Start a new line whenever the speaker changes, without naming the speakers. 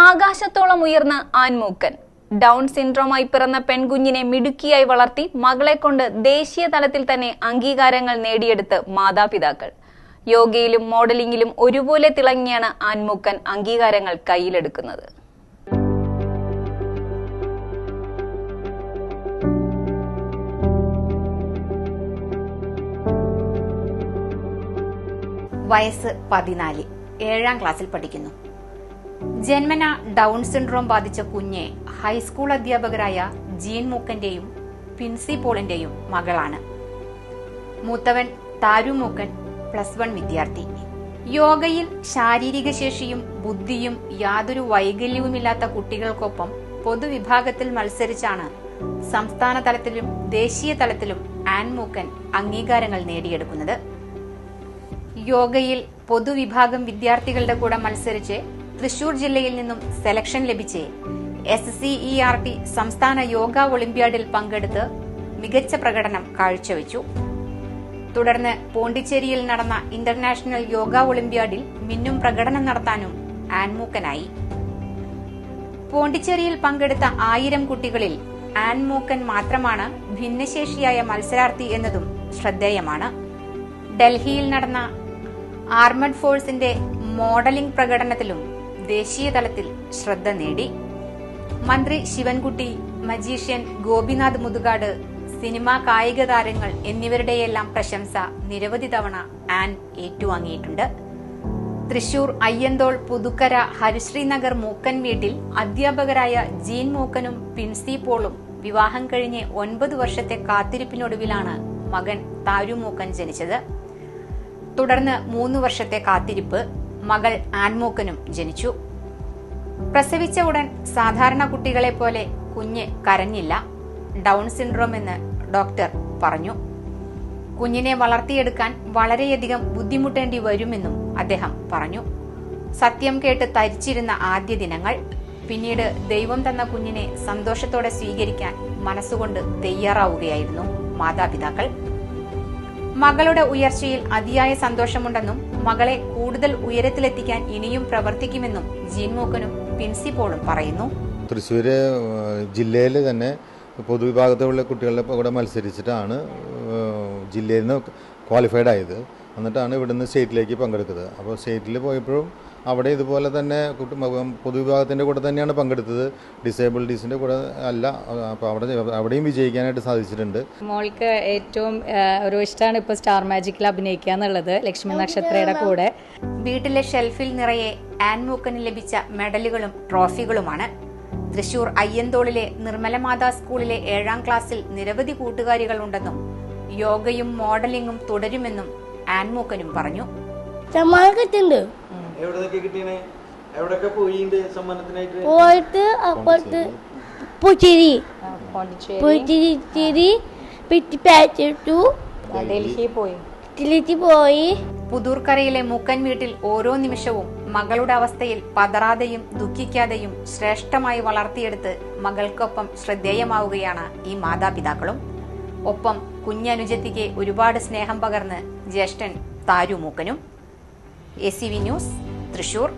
ആകാശത്തോളം ഉയർന്ന ആൺമൂക്കൻ. ഡൗൺ സിൻഡ്രോമായി പിറന്ന പെൺകുഞ്ഞിനെ മിടുക്കിയായി വളർത്തി മകളെ കൊണ്ട് ദേശീയ തലത്തിൽ തന്നെ അംഗീകാരങ്ങൾ നേടിയെടുത്ത് മാതാപിതാക്കൾ. യോഗയിലും മോഡലിംഗിലും ഒരുപോലെ തിളങ്ങിയാണ് ആൺമൂക്കൻ അംഗീകാരങ്ങൾ കയ്യിലെടുക്കുന്നത്.
വയസ്സ് 14, 7ാം ക്ലാസ്സിൽ പഠിക്കുന്നു. ജന്മന ഡൗൺ സിൻഡ്രോം ബാധിച്ച കുഞ്ഞ് ഹൈസ്കൂൾ അധ്യാപകരായ ജീൻ മൂക്കന്റെയും പിൻസി പോളിന്റെയും മകളാണ്. മൂത്തവൻ താരു മൂക്കൻ +1 വിദ്യാർത്ഥി. യോഗയിൽ ശാരീരിക ശേഷിയും ബുദ്ധിയും യാതൊരു വൈകല്യവുമില്ലാത്ത കുട്ടികൾക്കൊപ്പം പൊതുവിഭാഗത്തിൽ മത്സരിച്ചാണ് സംസ്ഥാന തലത്തിലും ദേശീയ തലത്തിലും ആൻ മൂക്കൻ അംഗീകാരങ്ങൾ നേടിയെടുക്കുന്നത്. യോഗയിൽ പൊതുവിഭാഗം വിദ്യാർത്ഥികളുടെ കൂടെ മത്സരിച്ച് തൃശൂർ ജില്ലയിൽ നിന്നും സെലക്ഷൻ ലഭിച്ച് SCERT സംസ്ഥാന യോഗ ഒളിമ്പ്യാഡിൽ പങ്കെടുത്ത് മികച്ച പ്രകടനം കാഴ്ചവെച്ചു. തുടർന്ന് പോണ്ടിച്ചേരിയിൽ നടന്ന ഇന്റർനാഷണൽ യോഗ ഒളിമ്പ്യാഡിൽ മിന്നും പ്രകടനം നടത്താനും ആൻമൂക്കനായി. പോണ്ടിച്ചേരിയിൽ പങ്കെടുത്ത 1000 കുട്ടികളിൽ ആൻമൂക്കൻ മാത്രമാണ് ഭിന്നശേഷിയായ മത്സരാർത്ഥി എന്നതും ശ്രദ്ധേയമാണ്. ഡൽഹിയിൽ നടന്ന ആർമഡ് ഫോഴ്സിന്റെ മോഡലിംഗ് പ്രകടനത്തിലും ദേശീയ തലത്തിൽ ശ്രദ്ധ നേടി. മന്ത്രി ശിവൻകുട്ടി, മജീഷ്യൻ ഗോപിനാഥ് മുതുകാട്, സിനിമാ കായിക താരങ്ങൾ എന്നിവരുടെയെല്ലാം പ്രശംസ നിരവധി തവണ ആൻ ഏറ്റുവാങ്ങിയിട്ടുണ്ട്. തൃശൂർ അയ്യന്തോൾ പുതുക്കര ഹരിശ്രീനഗർ മൂക്കൻ വീട്ടിൽ അധ്യാപകരായ ജീൻ മൂക്കനും പിൻസി പോളും വിവാഹം കഴിഞ്ഞ് 9 വർഷത്തെ കാത്തിരിപ്പിനൊടുവിലാണ് മകൻ താരു മൂക്കൻ ജനിച്ചത്. തുടർന്ന് 3 വർഷത്തെ കാത്തിരിപ്പ് മകൾ ആൻമൂക്കനും ജനിച്ചു. പ്രസവിച്ച ഉടൻ സാധാരണ കുട്ടികളെ പോലെ കുഞ്ഞ് കരഞ്ഞില്ല. ഡൗൺ സിൻഡ്രോം എന്ന് ഡോക്ടർ പറഞ്ഞു. കുഞ്ഞിനെ വളർത്തിയെടുക്കാൻ വളരെയധികം ബുദ്ധിമുട്ടേണ്ടി വരുമെന്നും അദ്ദേഹം പറഞ്ഞു. സത്യം കേട്ട് തരിച്ചിരുന്ന ആദ്യ ദിനങ്ങൾ. പിന്നീട് ദൈവം തന്ന കുഞ്ഞിനെ സന്തോഷത്തോടെ സ്വീകരിക്കാൻ മനസ്സുകൊണ്ട് തയ്യാറാവുകയായിരുന്നു മാതാപിതാക്കൾ. മകളുടെ ഉയർച്ചയിൽ അതിയായ സന്തോഷമുണ്ടെന്നും മകളെ കൂടുതൽ ഉയരത്തിലെത്തിക്കാൻ ഇനിയും പ്രവർത്തിക്കുമെന്നും ജീൻ മൂക്കനും പിൻസി പോളും പറയുന്നു.
തൃശ്ശൂര് ജില്ലയിൽ തന്നെ പൊതുവിഭാഗത്തിലുള്ള കുട്ടികളുടെ കൂടെ മത്സരിച്ചിട്ടാണ് ജില്ലയിൽ നിന്ന് ക്വാളിഫൈഡ് ആയത്. എന്നിട്ടാണ് ഇവിടുന്ന് സ്റ്റേറ്റിലേക്ക് പങ്കെടുത്തത്. അപ്പോൾ സ്റ്റേറ്റിൽ പോയപ്പോഴും അവിടെ ഇതുപോലെ തന്നെ പൊതുവിഭാഗത്തിൻ്റെ കൂടെ തന്നെയാണ് പങ്കെടുത്തത്, ഡിസേബിലിറ്റീസിൻ്റെ കൂടെ അല്ല. അപ്പോൾ അവിടെയും വിജയിക്കാനായിട്ട് സാധിച്ചിട്ടുണ്ട്.
മോൾക്ക് ഏറ്റവും ഒരു ഇഷ്ടമാണ് ഇപ്പോൾ സ്റ്റാർ മാജിക്കിൽ അഭിനയിക്കുക എന്നുള്ളത്, ലക്ഷ്മി നക്ഷത്രയുടെ കൂടെ.
വീട്ടിലെ ഷെൽഫിൽ നിറയെ ആൻമൂക്കന് ലഭിച്ച മെഡലുകളും ട്രോഫികളുമാണ്. തൃശൂർ അയ്യന്തോളിലെ നിർമ്മലമാതാ സ്കൂളിലെ 7ാം ക്ലാസ്സിൽ നിരവധി കൂട്ടുകാരികളുണ്ടെന്നും യോഗയും മോഡലിംഗും തുടരുമെന്നും ആൻമൂക്കനും പറഞ്ഞു. പുതൂർക്കരയിലെ മൂക്കൻ വീട്ടിൽ ഓരോ നിമിഷവും മകളുടെ അവസ്ഥയിൽ പതറാതെയും ദുഃഖിക്കാതെയും ശ്രേഷ്ഠമായി വളർത്തിയെടുത്ത് മകൾക്കൊപ്പം ശ്രദ്ധേയമാവുകയാണ് ഈ മാതാപിതാക്കളും. ഒപ്പം കുഞ്ഞനുജത്തിക്ക് ഒരുപാട് സ്നേഹം പകർന്ന് ജ്യേഷ്ഠൻ താരു മൂക്കനും. ACV news, Thrissur.